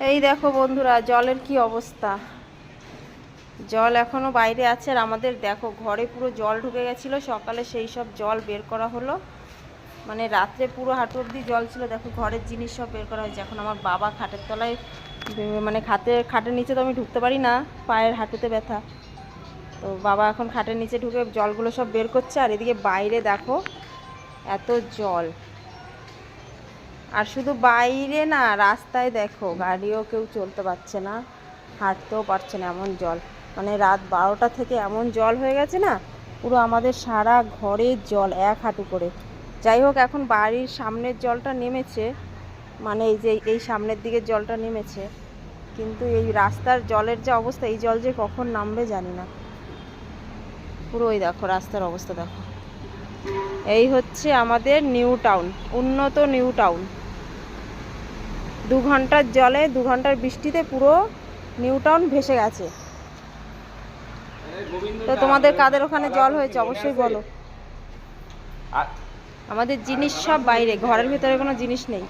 এই দেখো বন্ধুরা, জলের কি অবস্থা। জল এখনো বাইরে আছে আর আমাদের দেখো ঘরে পুরো জল ঢুকে গেছিলো। সকালে সেই সব জল বের করা হলো, মানে রাত্রে পুরো হাঁটু অবধি জল ছিল। দেখো ঘরের জিনিস সব বের করা হয়েছে। এখন আমার বাবা খাটের তলায়, মানে খাটের নিচে তো আমি ঢুকতে পারি না, পায়ের হাঁটুতে ব্যথা। তো বাবা এখন খাটের নিচে ঢুকে জলগুলো সব বের করছে। আর এদিকে বাইরে দেখো এত জল। আর শুধু বাইরে না, রাস্তায় দেখো গাড়িও কেউ চলতে পারছে না, হাঁটতেও পারছে না, এমন জল। মানে রাত 12টা থেকে এমন জল হয়ে গেছে না, পুরো আমাদের সারা ঘরের জল এক হাঁটু করে। যাই হোক, এখন বাড়ির সামনের জলটা নেমেছে, মানে এই যে এই সামনের দিকের জলটা নেমেছে, কিন্তু এই রাস্তার জলের যে অবস্থা, এই জল যে কখন নামবে জানি না। পুরো ওই দেখো রাস্তার অবস্থা দেখো। এই হচ্ছে আমাদের নিউ টাউন, উন্নত নিউ টাউন। 2 ঘন্টার জলে, 2 ঘন্টার বৃষ্টিতে পুরো নিউ টাউন ভেসে গেছে। তো তোমাদের কাদের ওখানে জল হয়েছে অবশ্যই বলো। আমাদের জিনিস সব বাইরে, ঘরের ভিতরে কোনো জিনিস নেই।